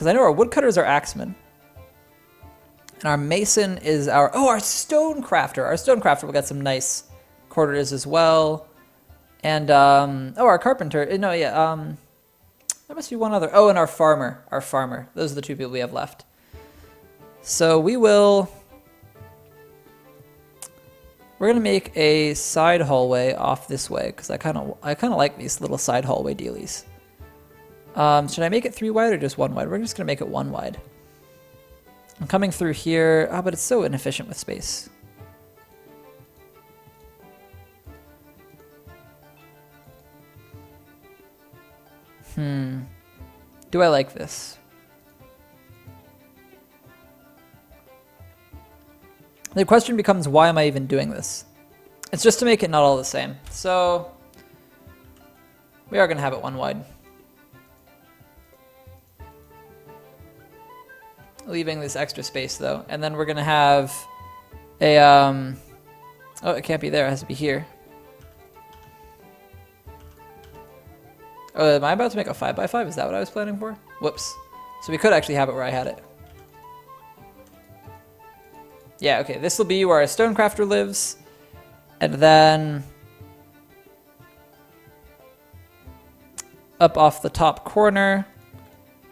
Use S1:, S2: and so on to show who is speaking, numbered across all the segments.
S1: Because I know our woodcutter is our axeman. And our mason is our... Oh, our stone crafter. Our stone crafter will get some nice quarters as well. And, oh, our carpenter. No, yeah, there must be one other. Oh, and our farmer. Our farmer. Those are the two people we have left. So we will... We're going to make a side hallway off this way, because I kind of like these little side hallway dealies. Should I make it 3 wide or just 1 wide? We're just going to make it 1 wide. I'm coming through here. Oh, but it's so inefficient with space. Do I like this? The question becomes, why am I even doing this? It's just to make it not all the same. So we are going to have it 1 wide. Leaving this extra space though. And then we're going to have a, oh, it can't be there. It has to be here. Oh, am I about to make a 5x5? Is that what I was planning for? Whoops. So we could actually have it where I had it. Yeah, okay. This will be where our stonecrafter lives. And then up off the top corner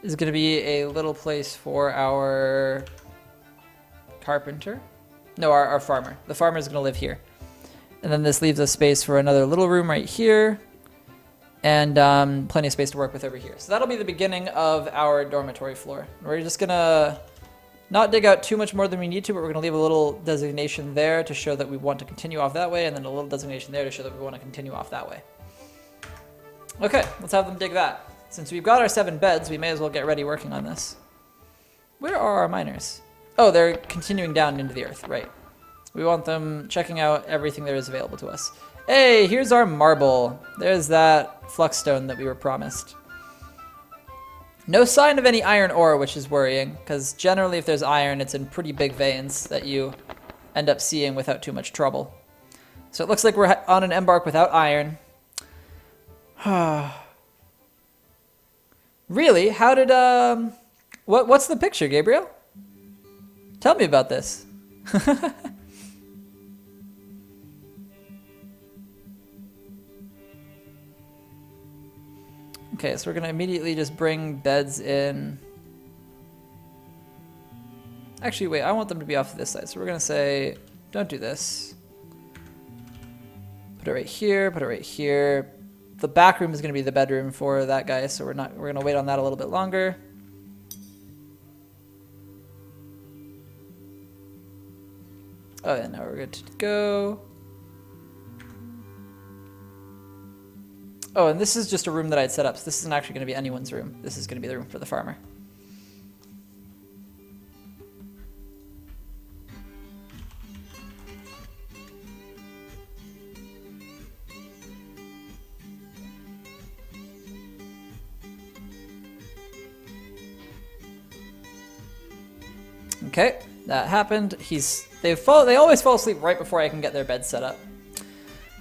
S1: is going to be a little place for our carpenter. No, our farmer. The farmer is going to live here. And then this leaves us space for another little room right here. And plenty of space to work with over here. So that'll be the beginning of our dormitory floor. We're just going to not dig out too much more than we need to, but we're going to leave a little designation there to show that we want to continue off that way, and then a little designation there to show that we want to continue off that way. Okay, let's have them dig that. Since we've got our 7 beds, we may as well get ready working on this. Where are our miners? Oh, they're continuing down into the earth, right. We want them checking out everything there is available to us. Hey, here's our marble. There's that fluxstone that we were promised. No sign of any iron ore, which is worrying, because generally if there's iron, it's in pretty big veins that you end up seeing without too much trouble. So it looks like we're on an embark without iron. Really? How did, what's the picture, Gabriel? Tell me about this. Okay, so we're going to immediately just bring beds in. Actually, wait, I want them to be off to this side. So we're going to say, don't do this. Put it right here, put it right here. The back room is going to be the bedroom for that guy, so we're going to wait on that a little bit longer. Oh, yeah, now we're good to go. Oh, and this is just a room that I'd set up, so this isn't actually going to be anyone's room. This is going to be the room for the farmer. Okay, that happened. They always fall asleep right before I can get their bed set up.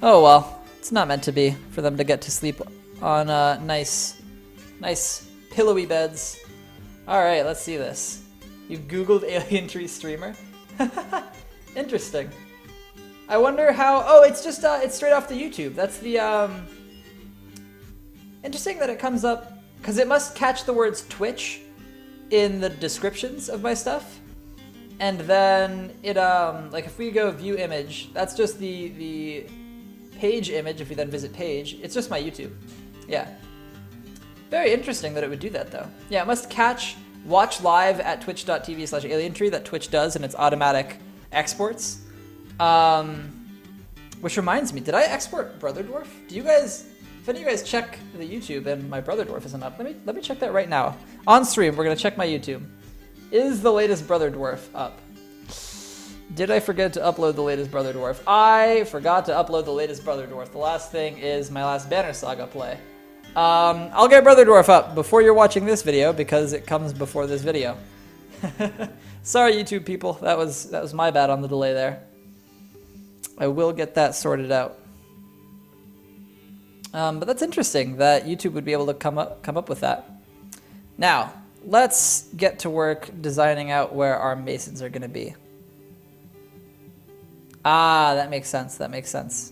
S1: Oh well. It's not meant to be for them to get to sleep on nice pillowy beds. All right, let's see this. You've Googled alien tree streamer? Interesting. I wonder how... Oh, it's just it's straight off the YouTube. That's the interesting that it comes up because it must catch the words Twitch in the descriptions of my stuff, and then it like if we go view image, that's just the page image. If we then visit page, it's just my YouTube. Yeah. Very interesting that it would do that though. Yeah, it must catch watch live at twitch.tv/alientree that Twitch does in its automatic exports. Which reminds me, did I export Brother Dwarf? Do you guys, if any of you guys check the YouTube and my Brother Dwarf isn't up, let me check that right now. On stream, we're gonna check my YouTube. Is the latest Brother Dwarf up? Did I forget to upload the latest Brother Dwarf? I forgot to upload the latest Brother Dwarf. The last thing is my last Banner Saga play. I'll get Brother Dwarf up before you're watching this video because it comes before this video. Sorry, YouTube people. That was my bad on the delay there. I will get that sorted out. But that's interesting that YouTube would be able to come up with that. Now, let's get to work designing out where our masons are going to be. Ah, that makes sense. That makes sense.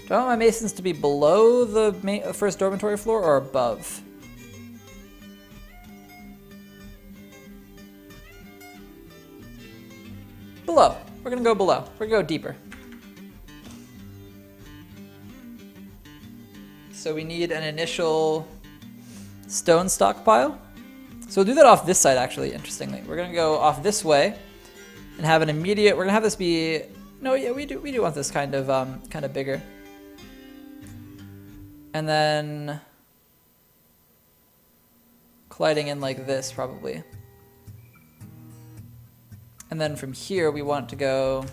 S1: Do I want my masons to be below the first dormitory floor or above? Below. We're going to go below. We're going to go deeper. So we need an initial stone stockpile. So we'll do that off this side, actually, interestingly. We're going to go off this way and have an immediate... We're going to have this be... No, yeah, we do want this kind of bigger. And then colliding in like this, probably. And then from here, we want to go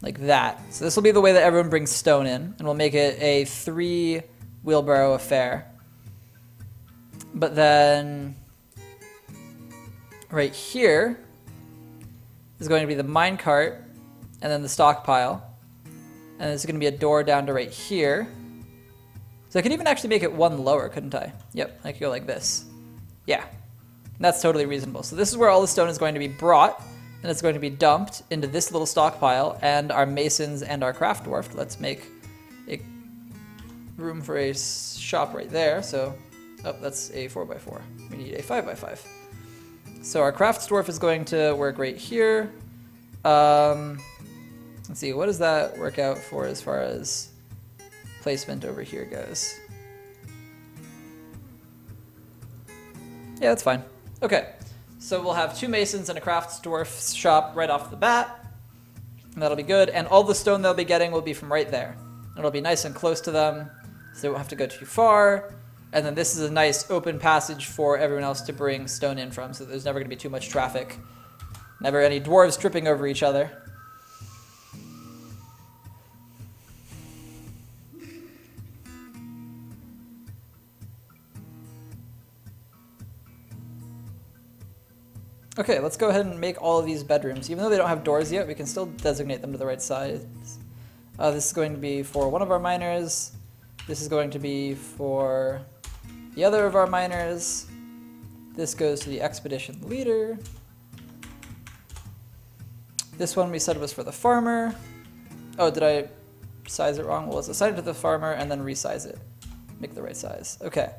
S1: like that. So this will be the way that everyone brings stone in, and we'll make it a 3 wheelbarrow affair. But then right here is going to be the minecart, and then the stockpile. And there's going to be a door down to right here. So I could even actually make it 1 lower, couldn't I? Yep, I could go like this. Yeah, that's totally reasonable. So this is where all the stone is going to be brought, and it's going to be dumped into this little stockpile, and our masons and our craft dwarf. Let's make a room for a shop right there. So, oh, that's a 4x4. We need a 5x5. So our craft dwarf is going to work right here. Let's see, what does that work out for as far as placement over here goes? Yeah, that's fine. Okay, so we'll have 2 masons and a crafts dwarf shop right off the bat, and that'll be good. And all the stone they'll be getting will be from right there. It'll be nice and close to them, so they won't have to go too far. And then this is a nice open passage for everyone else to bring stone in from, so there's never going to be too much traffic. Never any dwarves tripping over each other. Okay, let's go ahead and make all of these bedrooms. Even though they don't have doors yet, we can still designate them to the right size. This is going to be for one of our miners. This is going to be for the other of our miners. This goes to the expedition leader. This one we said was for the farmer. Oh, did I size it wrong? Well, let's assign it to the farmer and then resize it. Make it the right size. Okay.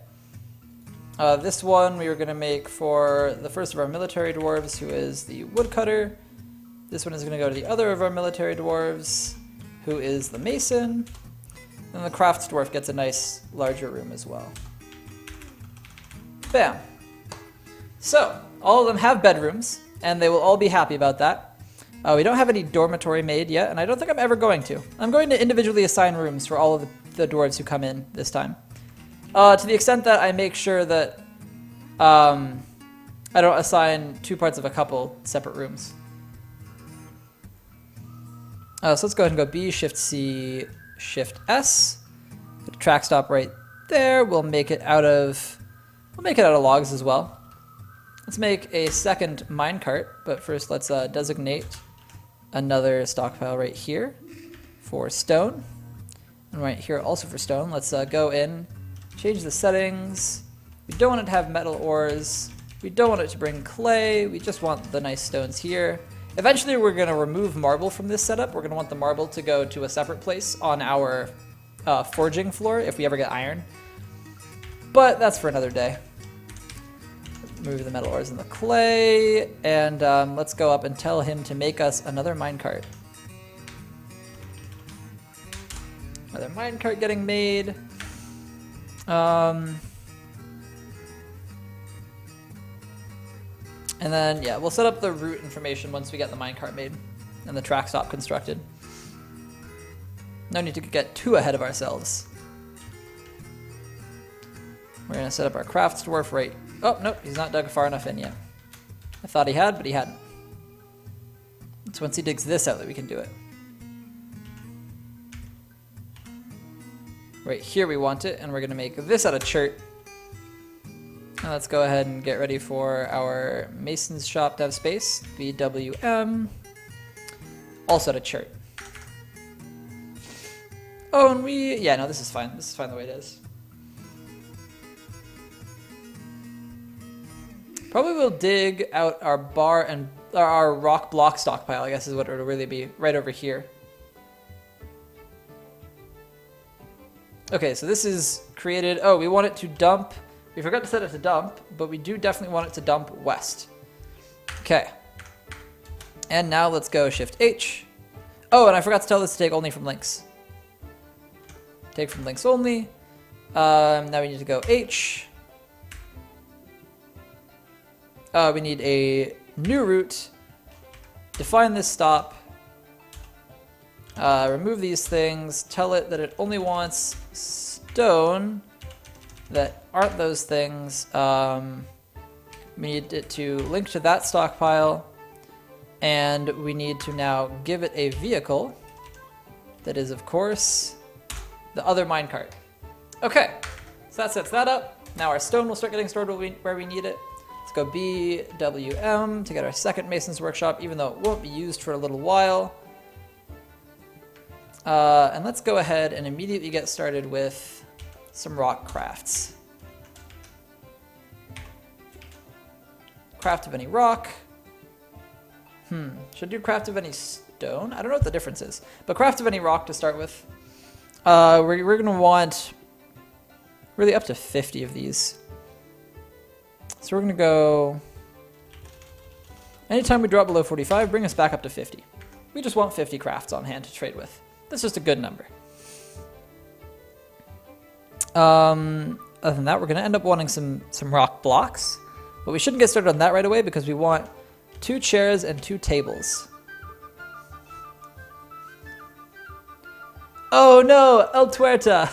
S1: This one we were going to make for the first of our military dwarves, who is the woodcutter. This one is going to go to the other of our military dwarves, who is the mason. And the crafts dwarf gets a nice larger room as well. Bam. So, all of them have bedrooms, and they will all be happy about that. We don't have any dormitory made yet, and I don't think I'm ever going to. I'm going to individually assign rooms for all of the dwarves who come in this time. To the extent that I make sure that I don't assign 2 parts of a couple separate rooms. So let's go ahead and go B, Shift C, Shift S. Put a track stop right there. We'll make it out of logs as well. Let's make a second minecart, but first let's designate another stockpile right here for stone, and right here also for stone. Let's go in. Change the settings. We don't want it to have metal ores. We don't want it to bring clay. We just want the nice stones here. Eventually we're going to remove marble from this setup. We're going to want the marble to go to a separate place on our forging floor if we ever get iron. But that's for another day. Move the metal ores and the clay. And let's go up and tell him to make us another minecart. Another minecart getting made. And then, yeah, we'll set up the route information once we get the minecart made and the track stop constructed. No need to get too ahead of ourselves. We're going to set up our crafts dwarf right... Oh, nope, he's not dug far enough in yet. I thought he had, but he hadn't. It's once he digs this out that we can do it. Right here we want it, and we're going to make this out of chert. And let's go ahead and get ready for our Mason's Shop dev space, BWM. Also at a chart. Oh, and yeah, no, this is fine. This is fine the way it is. Probably will dig out our bar and our rock block stockpile, I guess is what it would really be, right over here. Okay, so this is created. Oh, we want it to dump. We forgot to set it to dump, but we do definitely want it to dump west. Okay. And now let's go Shift H. Oh, and I forgot to tell this to take only from links. Take from links only. Now we need to go H. We need a new route. Define this stop. Remove these things. Tell it that it only wants stone that aren't those things. We need it to link to that stockpile. And we need to now give it a vehicle that is, of course, the other minecart. Okay, so that sets that up. Now our stone will start getting stored where we need it. Let's go BWM to get our second Mason's Workshop, even though it won't be used for a little while. And let's go ahead and immediately get started with some rock crafts. Craft of any rock. Should I do craft of any stone? I don't know what the difference is, but craft of any rock to start with. We're going to want really up to 50 of these. So we're going to go, anytime we drop below 45, bring us back up to 50. We just want 50 crafts on hand to trade with. That's just a good number. Other than that, we're going to end up wanting some rock blocks, but we shouldn't get started on that right away because we want 2 chairs and 2 tables. Oh no, El Tuerta.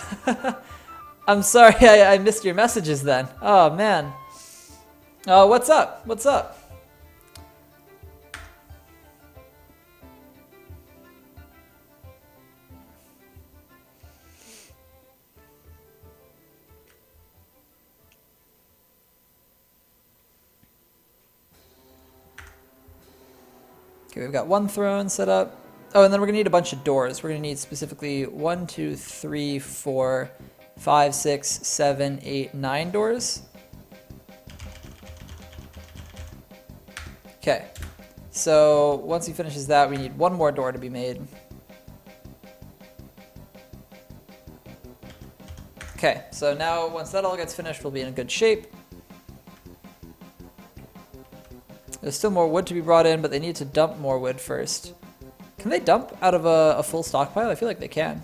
S1: I'm sorry, I missed your messages then. Oh man. Oh, what's up? What's up? Okay, we've got 1 throne set up. Oh, and then we're gonna need a bunch of doors. We're gonna need specifically 1, 2, 3, 4, 5, 6, 7, 8, 9 doors. Okay, so once he finishes that, we need 1 more door to be made. Okay, so now once that all gets finished, we'll be in a good shape. There's still more wood to be brought in, but they need to dump more wood first. Can they dump out of a full stockpile? I feel like they can.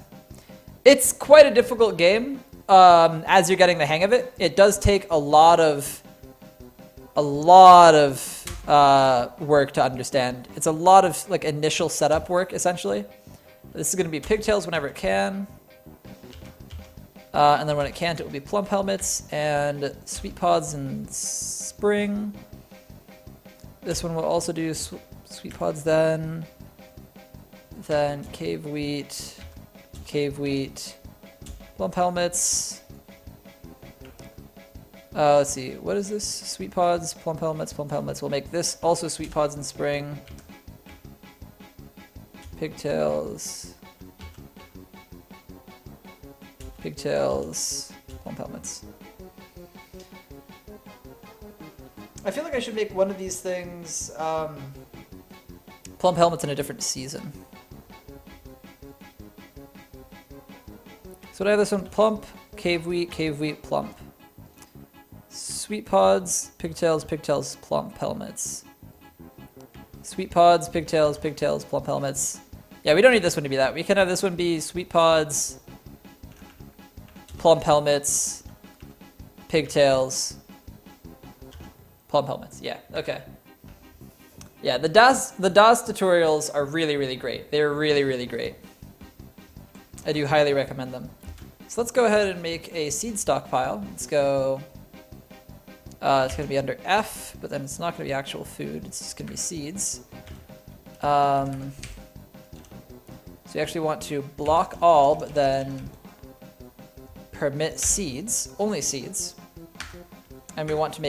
S1: It's quite a difficult game as you're getting the hang of it. It does take a lot of work to understand. It's a lot of like initial setup work, essentially. This is going to be pigtails whenever it can. And then when it can't, it will be plump helmets and sweet pods in spring. This one will also do sweet pods then cave wheat, plump helmets. Let's see, what is this? Sweet pods, plump helmets. We'll make this also sweet pods in spring. Pigtails, plump helmets. I feel like I should make one of these things plump helmets in a different season. So I have this one, plump, cave wheat, plump. Sweet pods, pigtails, plump helmets. Sweet pods, pigtails, plump helmets. Yeah, we don't need this one to be that. We can have this one be sweet pods, plump helmets, pigtails, plump helmets. Yeah, okay. Yeah, the DAS tutorials are really great. They're really great. I do highly recommend them. So let's go ahead and make a seed stockpile. Let's go, it's gonna be under F, but then it's not gonna be actual food, it's just gonna be seeds. So you actually want to block all, but then permit seeds, only seeds. and we want to make